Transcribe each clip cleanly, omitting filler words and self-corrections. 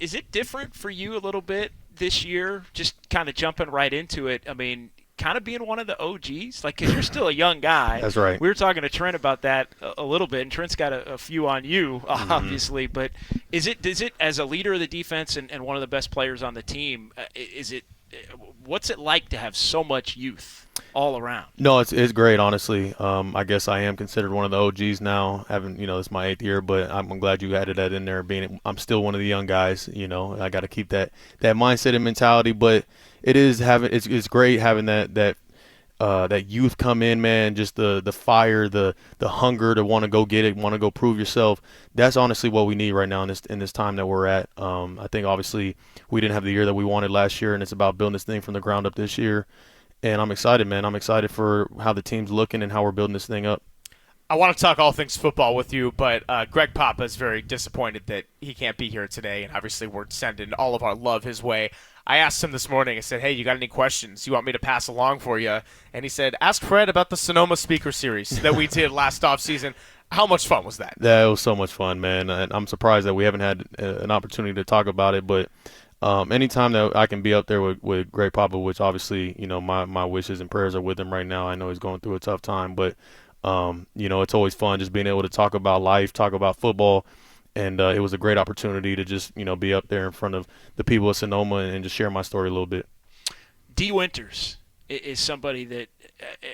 is it different for you a little bit this year? Just kind of jumping right into it. I mean, kind of being one of the OGs, like, because you're still a young guy. That's right. We were talking to Trent about that a little bit, and Trent's got a few on you, Hmm. obviously. But is it as a leader of the defense and one of the best players on the team? Is it what's it like to have so much youth all around? No, it's great, honestly. I guess I am considered one of the OGs now. Having, this is my 8th year, but I'm glad you added that in there. Being, I'm still one of the young guys. I got to keep that mindset and mentality. But it's great having that youth come in, man. Just the fire, the hunger to want to go get it, want to go prove yourself. That's honestly what we need right now in this time that we're at. I think obviously we didn't have the year that we wanted last year, and it's about building this thing from the ground up this year. And I'm excited, man. I'm excited for how the team's looking and how we're building this thing up. I want to talk all things football with you, but Greg Papa is very disappointed that he can't be here today, and obviously we're sending all of our love his way. I asked him this morning, I said, hey, you got any questions you want me to pass along for you? And he said, ask Fred about the Sonoma Speaker Series that we did last offseason. How much fun was that? That was so much fun, man. And I'm surprised that we haven't had an opportunity to talk about it, but anytime that I can be up there with Greg Papa, which obviously, my wishes and prayers are with him right now. I know he's going through a tough time, but it's always fun just being able to talk about life, talk about football, and it was a great opportunity to just be up there in front of the people of Sonoma and just share my story a little bit. D. Winters is somebody that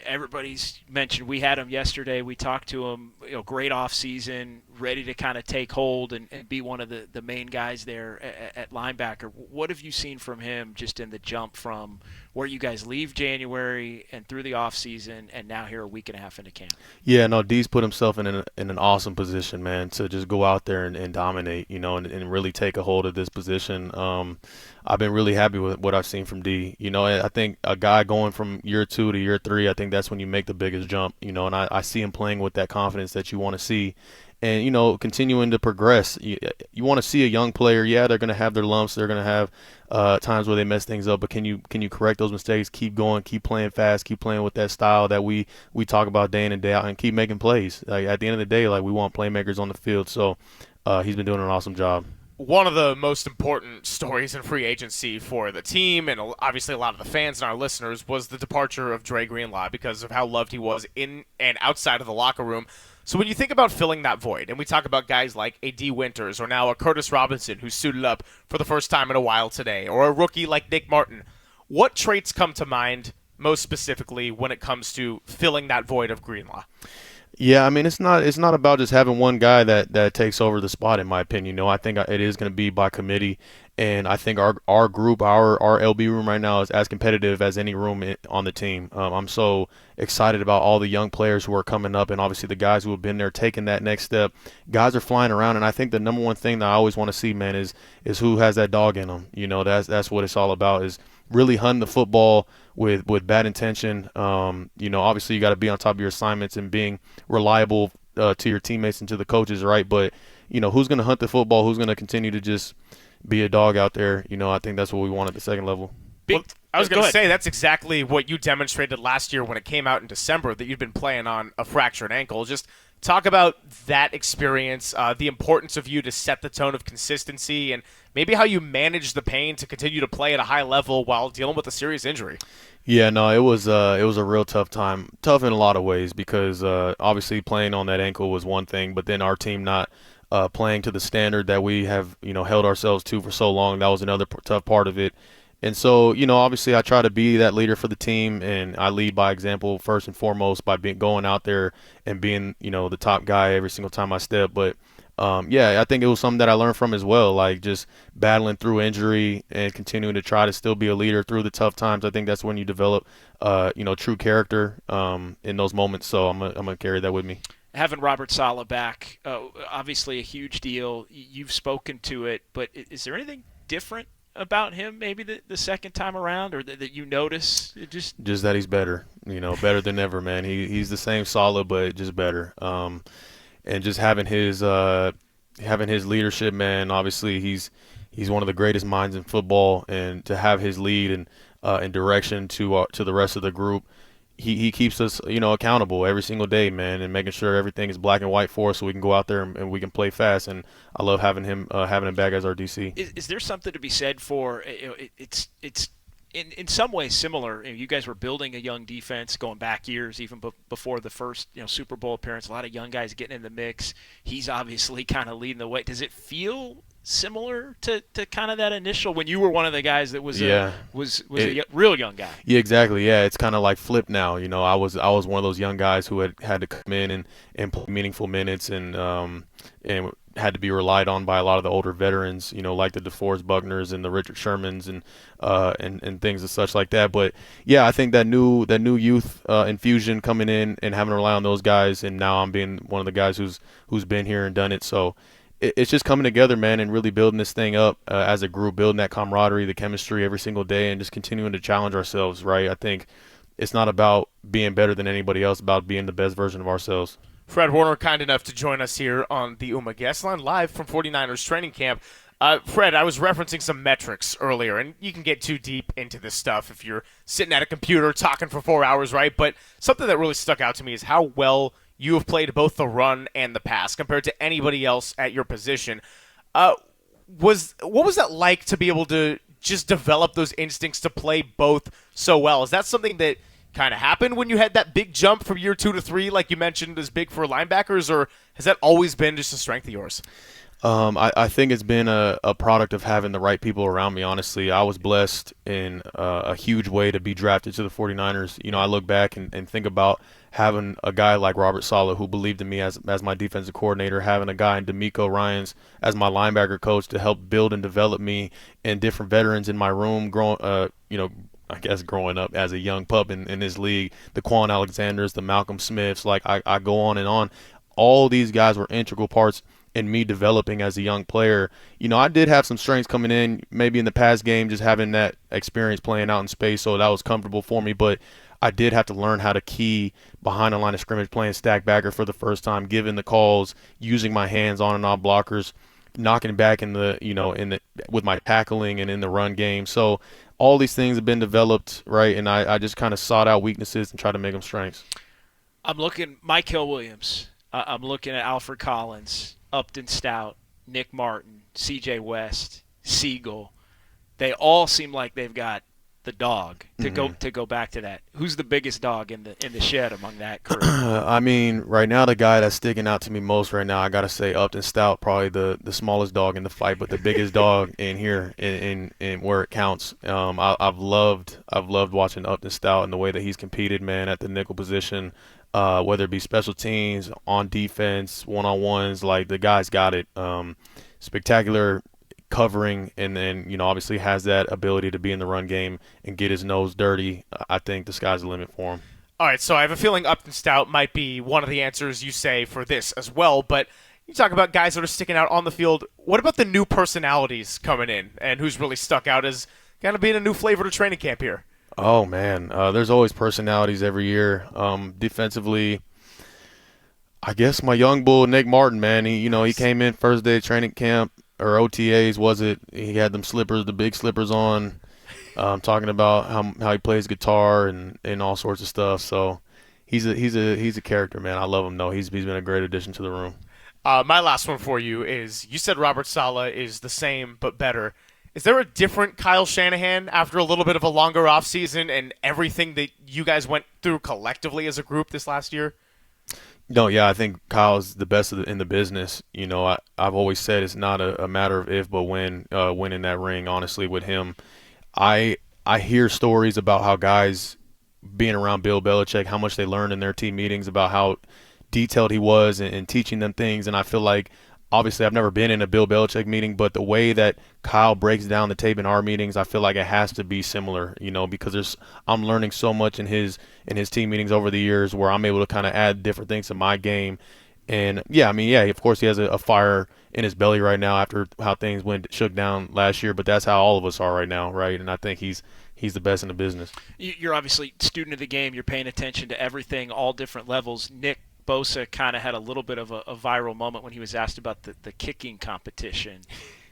everybody's mentioned. We had him yesterday. We talked to him. Great off season, ready to kind of take hold and be one of the main guys there at linebacker. What have you seen from him just in the jump from where you guys leave January and through the off season and now here a week and a half into camp? Yeah, no, D's put himself in an awesome position, man, to just go out there and dominate, and really take a hold of this position. I've been really happy with what I've seen from D. I think a guy going from year 2 to year 3, I think that's when you make the biggest jump, and I see him playing with that confidence that you want to see. And continuing to progress. You want to see a young player. Yeah, they're going to have their lumps. They're going to have times where they mess things up. But can you correct those mistakes? Keep going. Keep playing fast. Keep playing with that style that we talk about day in and day out, and keep making plays. Like, at the end of the day, like, we want playmakers on the field. So he's been doing an awesome job. One of the most important stories in free agency for the team and obviously a lot of the fans and our listeners was the departure of Dre Green Law because of how loved he was in and outside of the locker room. So when you think about filling that void, and we talk about guys like a D. Winters or now a Curtis Robinson who suited up for the first time in a while today, or a rookie like Nick Martin, what traits come to mind most specifically when it comes to filling that void of Greenlaw? Yeah, I mean, it's not about just having one guy that takes over the spot, in my opinion. I think it is going to be by committee, and I think our group, our LB room right now is as competitive as any room on the team. I'm so excited about all the young players who are coming up, and obviously the guys who have been there taking that next step. Guys are flying around, and I think the number one thing that I always want to see, man, is who has that dog in them. That's what it's all about, is really hunting the football with bad intention. Obviously you got to be on top of your assignments and being reliable to your teammates and to the coaches, right? But who's going to hunt the football? Who's going to continue to just be a dog out there? I think that's what we want at the second level. Well, I was going to say that's exactly what you demonstrated last year when it came out in December that you'd been playing on a fractured ankle. Just talk about that experience, the importance of you to set the tone of consistency, and maybe how you manage the pain to continue to play at a high level while dealing with a serious injury. Yeah, no, it was a real tough time. Tough in a lot of ways because obviously playing on that ankle was one thing, but then our team not playing to the standard that we have held ourselves to for so long, that was another tough part of it. And so, obviously I try to be that leader for the team, and I lead by example first and foremost by going out there and being, the top guy every single time I step. But, yeah, I think it was something that I learned from as well, like just battling through injury and continuing to try to still be a leader through the tough times. I think that's when you develop, true character in those moments. So I'm gonna carry that with me. Having Robert Salah back, obviously a huge deal. You've spoken to it, but is there anything different about him maybe the second time around, or that you notice? Just that he's better, better than ever, man. He's the same solid, but just better. And just having his leadership, man. Obviously, he's one of the greatest minds in football, and to have his lead and direction to the rest of the group, he keeps us, accountable every single day, man, and making sure everything is black and white for us so we can go out there and we can play fast. And I love having him back as our DC. Is there something to be said for it's in some ways similar. You guys were building a young defense going back years, even before the first Super Bowl appearance. A lot of young guys getting in the mix. He's obviously kind of leading the way. Does it feel similar to kind of that initial when you were one of the guys that was a real young guy? Yeah, exactly. Yeah, it's kind of like flipped now. I was one of those young guys who had to come in and play meaningful minutes and had to be relied on by a lot of the older veterans, like the DeForest Buckners and the Richard Shermans and things and such like that. But yeah, I think that new youth infusion coming in and having to rely on those guys, and now I'm being one of the guys who's been here and done it. So it's just coming together, man, and really building this thing up as a group, building that camaraderie, the chemistry every single day, and just continuing to challenge ourselves, right? I think it's not about being better than anybody else, about being the best version of ourselves. Fred Warner, kind enough to join us here on the UMA Guest Line, live from 49ers training camp. Fred, I was referencing some metrics earlier, and you can get too deep into this stuff if you're sitting at a computer talking for 4 hours, right? But something that really stuck out to me is how well you have played both the run and the pass compared to anybody else at your position. What was that like to be able to just develop those instincts to play both so well? Is that something that kind of happened when you had that big jump from year 2 to 3, like you mentioned, is big for linebackers, or has that always been just a strength of yours? I think it's been a product of having the right people around me, honestly. I was blessed in a huge way to be drafted to the 49ers. I look back and think about having a guy like Robert Salah who believed in me as my defensive coordinator, having a guy in D'Amico Ryans as my linebacker coach to help build and develop me, and different veterans in my room growing up as a young pup in this league, the Quan Alexanders, the Malcolm Smiths, like I go on and on. All these guys were integral parts in me developing as a young player. I did have some strengths coming in, maybe in the past game, just having that experience playing out in space, so that was comfortable for me. But I did have to learn how to key behind the line of scrimmage, playing stack backer for the first time, giving the calls, using my hands on and off blockers, knocking back with my tackling and in the run game. So all these things have been developed, right? And I just kind of sought out weaknesses and try to make them strengths. I'm looking Mike Hill Williams. I'm looking at Alfred Collins, Upton Stout, Nick Martin, C.J. West, Siegel. They all seem like they've got the dog to go back to that. Who's the biggest dog in the shed among that crew? I mean, right now the guy that's sticking out to me most right now, I gotta say Upton Stout, probably the smallest dog in the fight, but the biggest dog in here in where it counts. I've loved watching Upton Stout and the way that he's competed, man, at the nickel position. Whether it be special teams, on defense, one-on-ones, like the guy's got it. Spectacular covering, and then obviously has that ability to be in the run game and get his nose dirty. I think the sky's the limit for him. All right, so I have a feeling Upton Stout might be one of the answers you say for this as well, but you talk about guys that are sticking out on the field. What about the new personalities coming in, and who's really stuck out as kind of being a new flavor to training camp here? Oh, man. There's always personalities every year. Defensively, I guess my young bull, Nick Martin, man, he came in first day of training camp, or OTAs, was it? He had them slippers, the big slippers on, talking about how he plays guitar and all sorts of stuff. So he's a character, man. I love him, though. He's been a great addition to the room. My last one for you is, you said Robert Salah is the same but better. Is there a different Kyle Shanahan after a little bit of a longer offseason and everything that you guys went through collectively as a group this last year? No, yeah, I think Kyle's the best in the business. I've always said it's not a matter of if, but when winning that ring, honestly, with him. I hear stories about how guys being around Bill Belichick, how much they learned in their team meetings about how detailed he was and teaching them things, and I feel like, obviously, I've never been in a Bill Belichick meeting, but the way that Kyle breaks down the tape in our meetings, I feel like it has to be similar, because I'm learning so much in his team meetings over the years where I'm able to kind of add different things to my game. And, of course, he has a fire in his belly right now after how things shook down last year, but that's how all of us are right now, right? And I think he's the best in the business. You're obviously a student of the game. You're paying attention to everything, all different levels. Nick Bosa kind of had a little bit of a viral moment when he was asked about the kicking competition,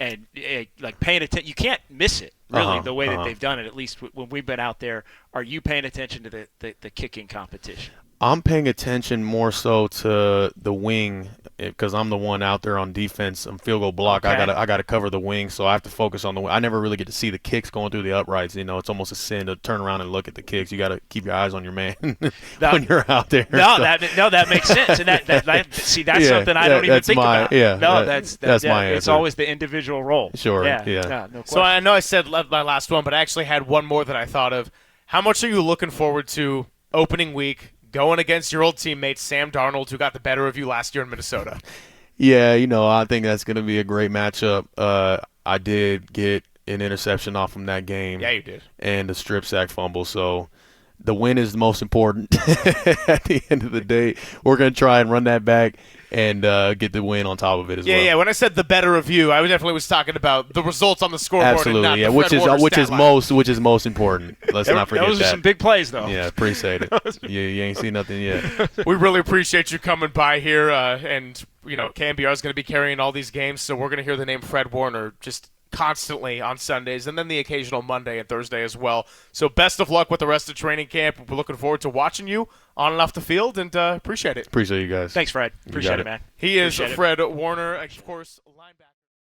and like paying attention. You can't miss it. really, the way that they've done it, at least when we've been out there. Are you paying attention to the kicking competition? I'm paying attention more so to the wing because I'm the one out there on defense and field goal block. Okay. I gotta cover the wing, so I have to focus on the wing. I never really get to see the kicks going through the uprights. It's almost a sin to turn around and look at the kicks. You got to keep your eyes on your man when you're out there. No, that makes sense. And that's something I don't even think about. Yeah, that's my answer. It's always the individual role. Sure. Yeah. No question. So I know I said my last one, but I actually had one more that I thought of. How much are you looking forward to opening week, going against your old teammate Sam Darnold, who got the better of you last year in Minnesota? Yeah, I think that's going to be a great matchup. I did get an interception off from that game. Yeah, you did. And a strip sack fumble. So the win is the most important at the end of the day. We're going to try and run that back and get the win on top of it as well. Yeah. When I said the better of you, I definitely was talking about the results on the scoreboard. Absolutely, and not the which is most important. Let's not forget that. Those are some big plays, though. Yeah, appreciate it. You ain't seen nothing yet. We really appreciate you coming by here, and KNBR is going to be carrying all these games, so we're going to hear the name Fred Warner just constantly on Sundays, and then the occasional Monday and Thursday as well. So best of luck with the rest of training camp. We're looking forward to watching you on and off the field, and appreciate it. Appreciate you guys. Thanks, Fred. Appreciate it, man. He is Fred Warner, of course.